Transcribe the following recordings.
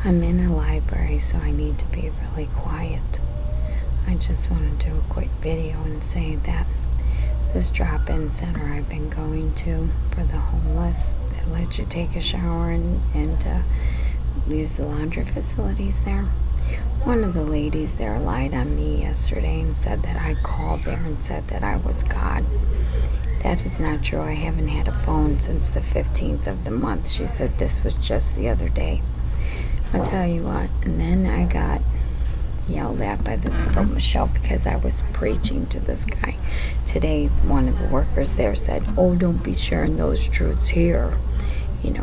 I'm in a library, so I need to be really quiet. I just want to do a quick video and say that this drop-in center I've been going to for the homeless that lets you take a shower and use the laundry facilities there. One of the ladies there lied on me yesterday and said that I called there and said that I was God. That is not true. I haven't had a phone since the 15th of the month. She said this was just the other day. I'll tell you what. And then I got yelled at by this girl, Michelle, because I was preaching to this guy. Today, one of the workers there said, "Oh, don't be sharing those truths here."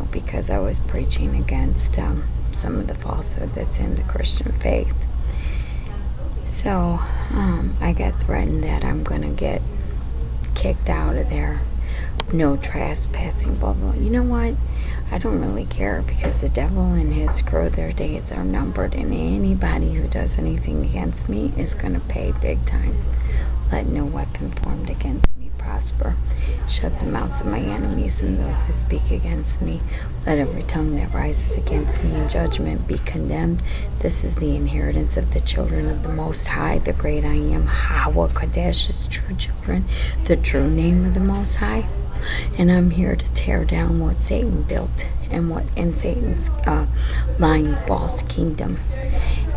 Because I was preaching against some of the falsehood that's in the Christian faith. So, I got threatened that I'm going to get kicked out of there. No trespassing, blah, blah. You know what? I don't really care, because the devil and his crew, their days are numbered, and anybody who does anything against me is going to pay big time. Let no weapon formed against me prosper. Shut the mouths of my enemies and those who speak against me. Let every tongue that rises against me in judgment be condemned. This is the inheritance of the children of the Most High, the great I am, Hawa Kadesh's true children, the true name of the Most High. And I'm here to tear down what Satan built and what in Satan's lying false kingdom.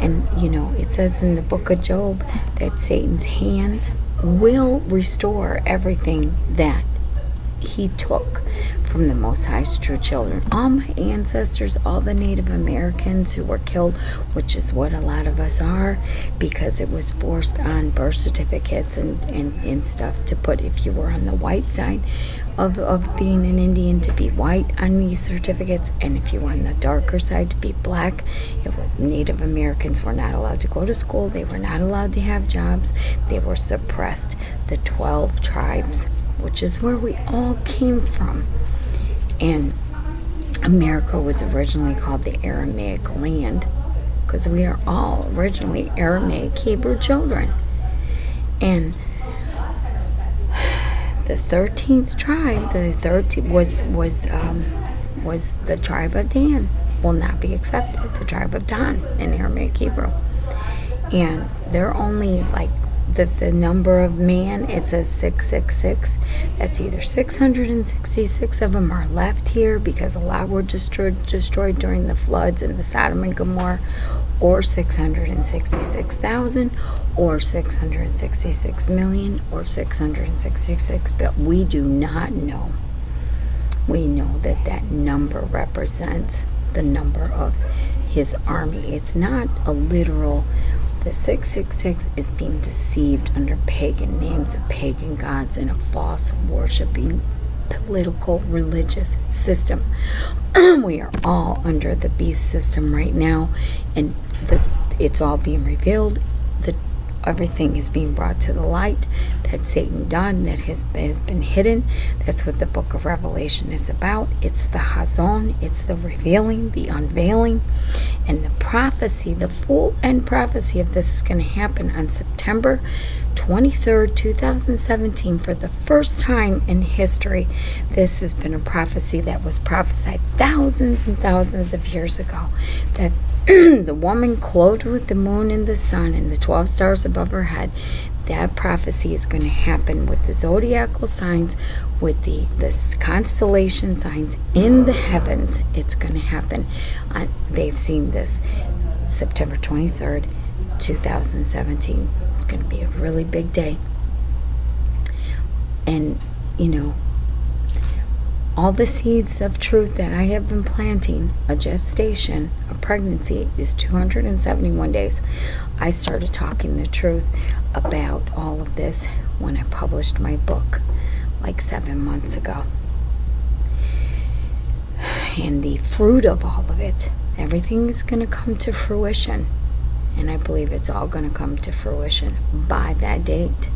And it says in the book of Job that Satan's hands will restore everything that he took from the Most High's true children. All my ancestors, all the Native Americans who were killed, which is what a lot of us are, because it was forced on birth certificates and stuff to put, if you were on the white side of being an Indian, to be white on these certificates, and if you were on the darker side, to be black. Native Americans were not allowed to go to school. They were not allowed to have jobs. They were suppressed. The 12 tribes, which is where we all came from. And America was originally called the Aramaic land, because we are all originally Aramaic Hebrew children. And the 13th tribe, was the tribe of Dan. Will not be accepted. The tribe of Dan in Aramaic Hebrew. And they're only like the number of man, it says 666. That's either 666 of them are left here because a lot were destroyed during the floods and the Sodom and Gomorrah, or 666,000, or 666 million, or 666 billion. We do not know. We know that number represents the number of his army. It's not a literal. The 666 is being deceived under pagan names of pagan gods in a false worshiping political religious system. We are all under the beast system right now, and it's all being revealed. Everything is being brought to the light that Satan done, that has been hidden. That's what the book of Revelation is about. It's the Hazon, it's the revealing, the unveiling, and the prophecy. The full end prophecy of this is going to happen on September 23rd, 2017. For the first time in history, this has been a prophecy that was prophesied thousands and thousands of years ago, that the woman clothed with the moon and the sun and the 12 stars above her head, that prophecy is going to happen with the zodiacal signs, with the constellation signs in the heavens. It's going to happen. They've seen this September 23rd, 2017. It's going to be a really big day. And, all the seeds of truth that I have been planting, a gestation, a pregnancy, is 271 days. I started talking the truth about all of this when I published my book like 7 months ago. And the fruit of all of it, everything is going to come to fruition. And I believe it's all going to come to fruition by that date.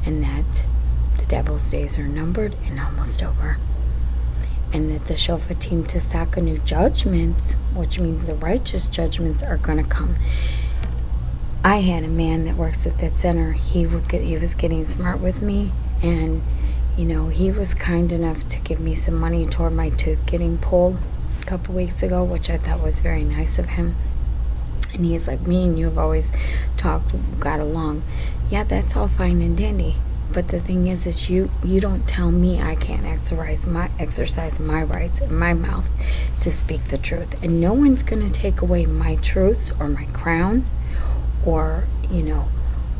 And that the devil's days are numbered and almost over. And that the shofatim tsadkanu judgments, which means the righteous judgments, are going to come. I had a man that works at that center. He was getting smart with me, and he was kind enough to give me some money toward my tooth getting pulled. a couple weeks ago, which I thought was very nice of him. And he's like, me and you have always got along. Yeah, that's all fine and dandy. But the thing is you don't tell me I can't exercise my rights in my mouth to speak the truth. And no one's going to take away my truths or my crown or,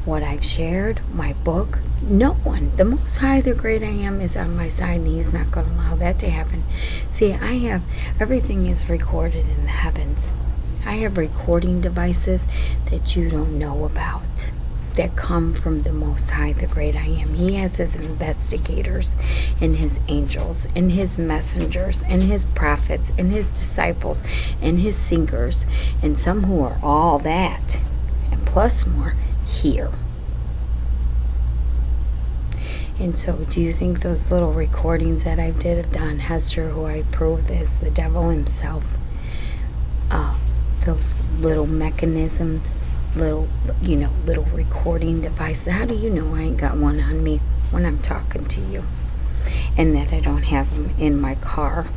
what I've shared, my book. No one. The Most High, the great I Am, is on my side, and he's not going to allow that to happen. See, everything is recorded in the heavens. I have recording devices that you don't know about that come from the Most High, the great I Am. He has his investigators and his angels and his messengers and his prophets and his disciples and his singers, and some who are all that and plus more here. And so do you think those little recordings that I did of Don Hester, who I proved is the devil himself, those little mechanisms, little recording devices, how do you know I ain't got one on me when I'm talking to you? And that I don't have them in my car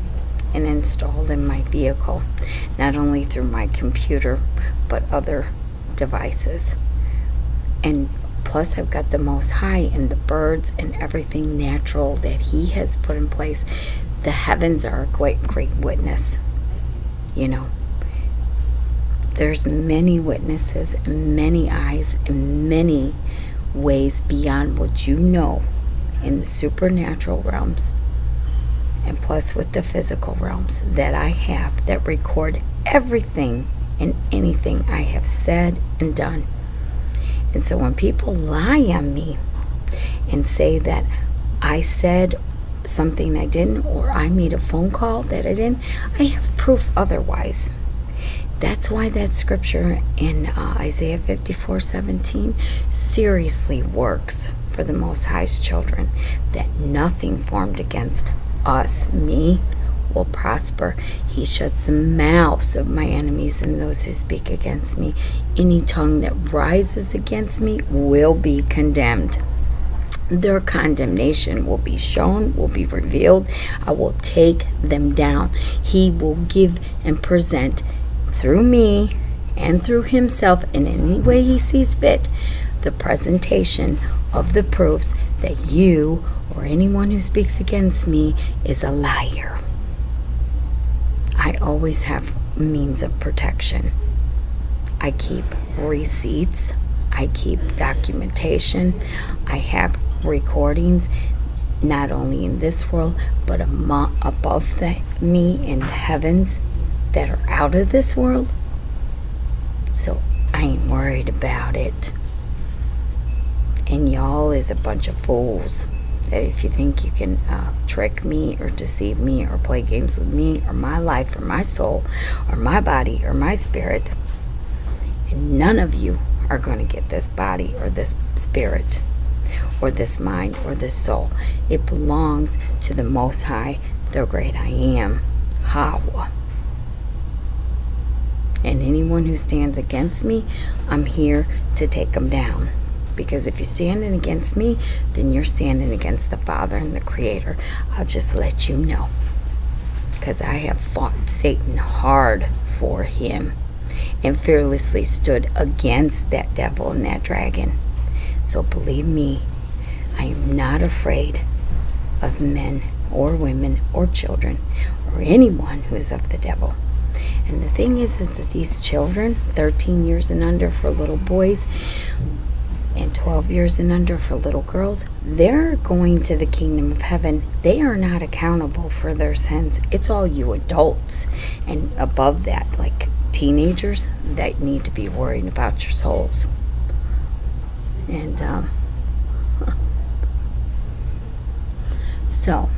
and installed in my vehicle, not only through my computer, but other devices. And plus I've got the Most High and the birds and everything natural that he has put in place. The heavens are a great witness. There's many witnesses and many eyes and many ways beyond what you know in the supernatural realms, and plus with the physical realms that I have that record everything and anything I have said and done. And so when people lie on me and say that I said something I didn't, or I made a phone call that I didn't, I have proof otherwise. That's why that scripture in Isaiah 54:17 seriously works for the Most High's children, that nothing formed against us, me, will prosper. He shuts the mouths of my enemies and those who speak against me. Any tongue that rises against me will be condemned. Their condemnation will be shown, will be revealed. I will take them down. He will give and present through me and through himself in any way he sees fit the presentation of the proofs that you or anyone who speaks against me is a liar. I always have means of protection. I keep receipts. I keep documentation. I have recordings, not only in this world, but above me in the heavens that are out of this world. So I ain't worried about it. And y'all is a bunch of fools. If you think you can trick me or deceive me or play games with me or my life or my soul or my body or my spirit, and none of you are going to get this body or this spirit or this mind or this soul. It belongs to the Most High, the great I Am, Hawa. And anyone who stands against me, I'm here to take them down. Because if you're standing against me, then you're standing against the Father and the Creator. I'll just let you know. Because I have fought Satan hard for him and fearlessly stood against that devil and that dragon. So believe me, I am not afraid of men or women or children or anyone who is of the devil. And the thing is that these children, 13 years and under for little boys, and 12 years and under for little girls, they're going to the kingdom of heaven. They are not accountable for their sins. It's all you adults and above that, like teenagers, that need to be worried about your souls. And so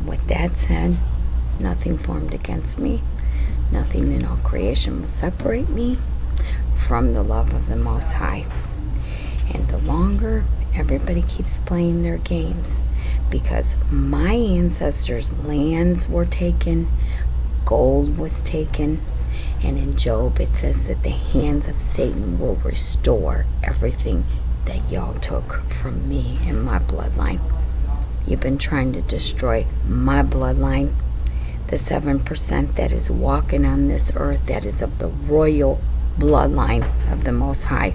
with that said, nothing formed against me, nothing in all creation will separate me from the love of the Most High. And the longer everybody keeps playing their games, because my ancestors' lands were taken, gold was taken, and in Job it says that the hands of Satan will restore everything that y'all took from me and my bloodline. You've been trying to destroy my bloodline, the 7% that is walking on this earth, that is of the royal bloodline of the Most High,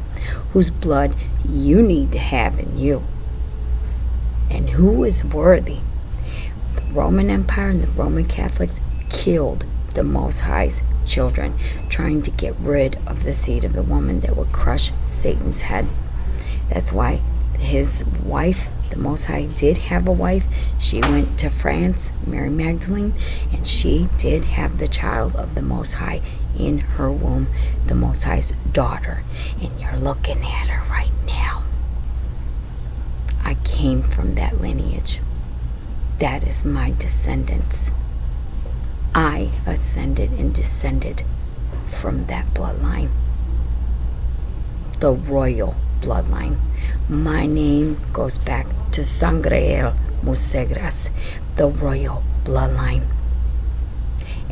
whose blood you need to have in you. And who is worthy? The Roman Empire and the Roman Catholics killed the Most High's children, trying to get rid of the seed of the woman that would crush Satan's head. That's why his wife, the Most High did have a wife. She went to France, Mary Magdalene, and she did have the child of the Most High in her womb, the Most High's daughter. And you're looking at her right now. I came from that lineage. That is my descendants. I ascended and descended from that bloodline, the royal bloodline. My name goes back to Sangre Musegras, the royal bloodline.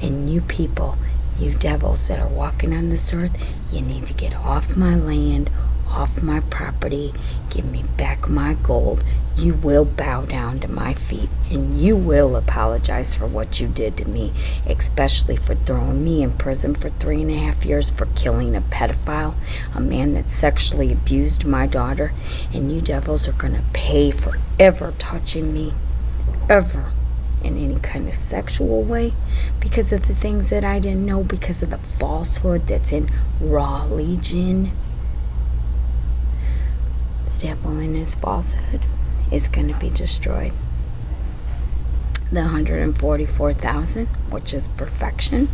And you people, you devils that are walking on this earth, you need to get off my land, off my property, give me back my gold. You will bow down to my feet, and you will apologize for what you did to me, especially for throwing me in prison for 3.5 years for killing a pedophile, a man that sexually abused my daughter. And you devils are going to pay for ever touching me, ever, in any kind of sexual way, because of the things that I didn't know, because of the falsehood that's in Raw Legion. The devil in his falsehood is going to be destroyed. The 144,000, which is perfection.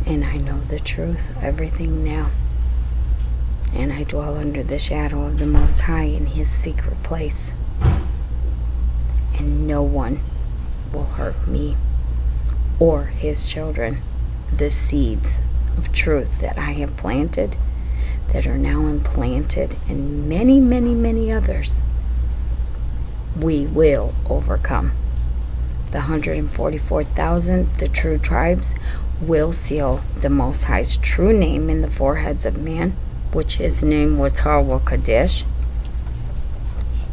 And I know the truth, everything now. And I dwell under the shadow of the Most High in his secret place. And no one will hurt me or his children. The seeds of truth that I have planted, that are now implanted in many, many, many others, we will overcome. The 144,000, the true tribes, will seal the Most High's true name in the foreheads of man, which his name was Harwa Kadesh,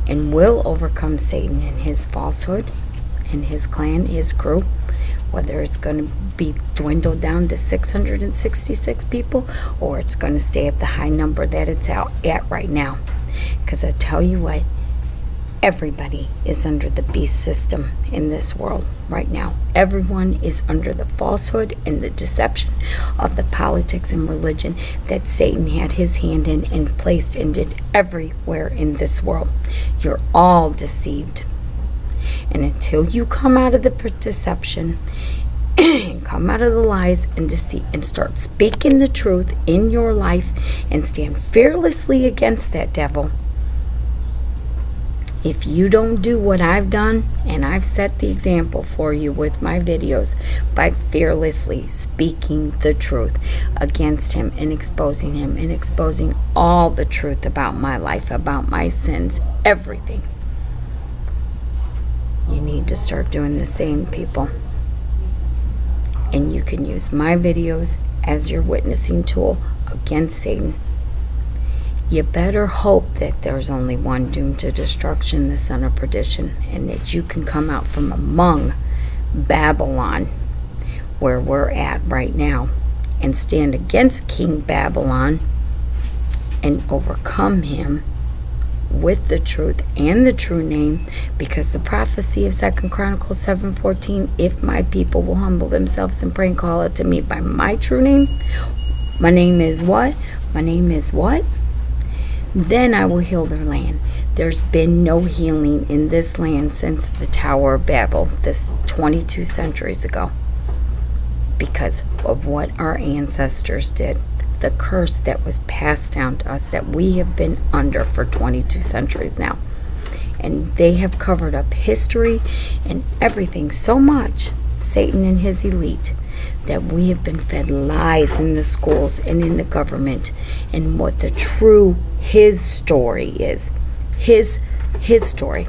and will overcome Satan and his falsehood and his clan, his crew, whether it's going to be dwindled down to 666 people or it's going to stay at the high number that it's out at right now. Because I tell you what, everybody is under the beast system in this world right now. Everyone is under the falsehood and the deception of the politics and religion that Satan had his hand in and placed and did everywhere in this world. You're all deceived. And until you come out of the deception and come out of the lies and deceit and start speaking the truth in your life and stand fearlessly against that devil, if you don't do what I've done, and I've set the example for you with my videos by fearlessly speaking the truth against him and exposing all the truth about my life, about my sins, everything. You need to start doing the same, people. And you can use my videos as your witnessing tool against Satan. You better hope that there's only one doomed to destruction, the son of perdition, and that you can come out from among Babylon, where we're at right now, and stand against King Babylon and overcome him with the truth and the true name, because the prophecy of 2 Chronicles 7:14, if my people will humble themselves and pray and call out to me by my true name, my name is what? My name is what? Then I will heal their land. There's been no healing in this land since the Tower of Babel, this 22 centuries ago, because of what our ancestors did. The curse that was passed down to us that we have been under for 22 centuries now. And they have covered up history and everything so much, Satan and his elite, that we have been fed lies in the schools and in the government, and what the true his story is. His story.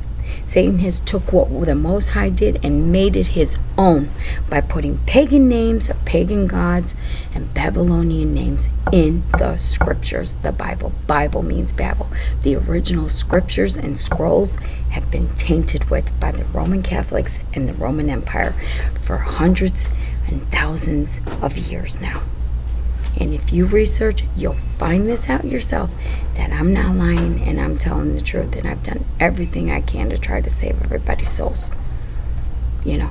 Satan has took what the Most High did and made it his own by putting pagan names of pagan gods and Babylonian names in the scriptures, the Bible. Bible means Babel. The original scriptures and scrolls have been tainted with by the Roman Catholics and the Roman Empire for hundreds and thousands of years now. And if you research, you'll find this out yourself, that I'm not lying and I'm telling the truth, and I've done everything I can to try to save everybody's souls. You know,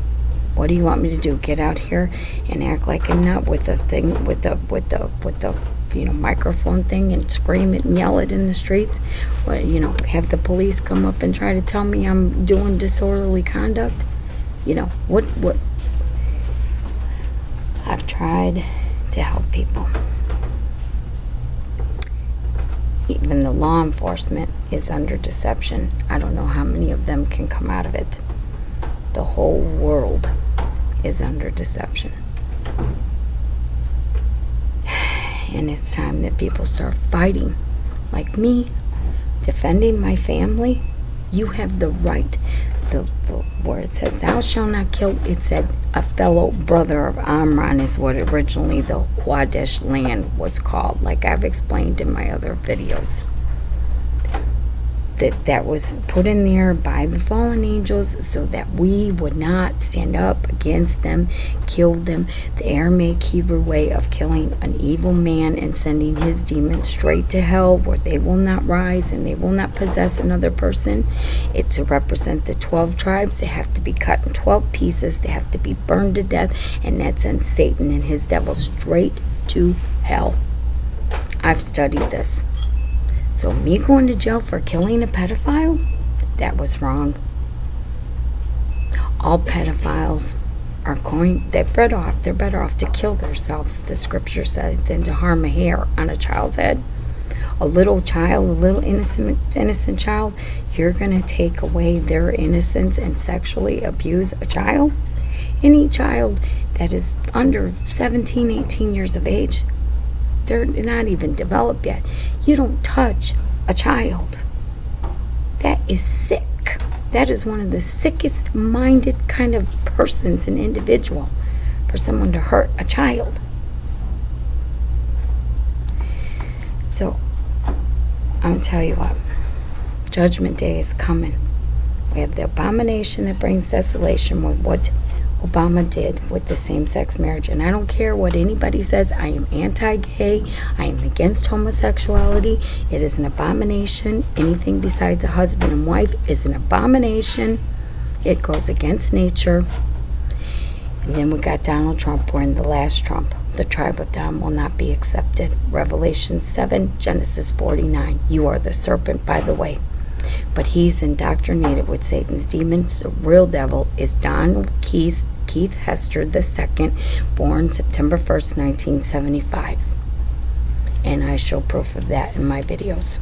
what do you want me to do? Get out here and act like a nut with the thing, with the microphone thing, and scream it and yell it in the streets? What, have the police come up and try to tell me I'm doing disorderly conduct? What? I've tried to help people. Even the law enforcement is under deception. I don't know how many of them can come out of it. The whole world is under deception. And it's time that people start fighting, like me, defending my family. You have the right. Where it says thou shalt not kill, it said a fellow brother of Amram is what originally the Qadesh land was called, like I've explained in my other videos. That was put in there by the fallen angels so that we would not stand up against them, kill them. The Aramaic Hebrew way of killing an evil man and sending his demons straight to hell, where they will not rise and they will not possess another person. It's to represent the 12 tribes. They have to be cut in 12 pieces. They have to be burned to death, and that sends Satan and his devil straight to hell. I've studied this. So me going to jail for killing a pedophile, that was wrong. All pedophiles are they're better off to kill themselves, the scripture says, than to harm a hair on a child's head. A little child, a little innocent child, you're going to take away their innocence and sexually abuse a child? Any child that is under 17, 18 years of age, they're not even developed yet. You don't touch a child. That is sick. That is one of the sickest minded kind of persons, an individual, for someone to hurt a child. So, I'm going to tell you what. Judgment Day is coming. We have the abomination that brings desolation with what Obama did with the same-sex marriage. And I don't care what anybody says. I am anti-gay. I am against homosexuality. It is an abomination. Anything besides a husband and wife is an abomination. It goes against nature. And then we got Donald Trump. We're in the last Trump. The tribe of Dan will not be accepted. Revelation 7, Genesis 49. You are the serpent, by the way. But he's indoctrinated with Satan's demons. The real devil is Donald Keith Hester II, born September 1st, 1975. And I show proof of that in my videos.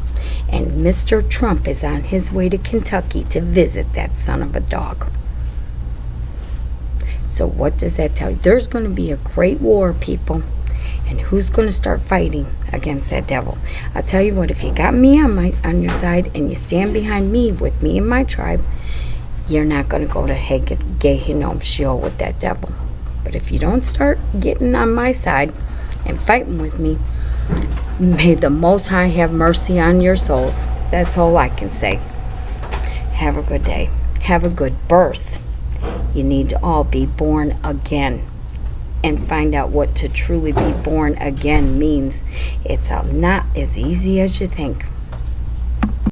And Mr. Trump is on his way to Kentucky to visit that son of a dog. So what does that tell you? There's going to be a great war, people. And who's going to start fighting against that devil? I'll tell you what, if you got me on your side and you stand behind me with me and my tribe, you're not going to go to Gehinnom Sheol with that devil. But if you don't start getting on my side and fighting with me, may the Most High have mercy on your souls. That's all I can say. Have a good day. Have a good birth. You need to all be born again. And find out what to truly be born again means. It's not as easy as you think.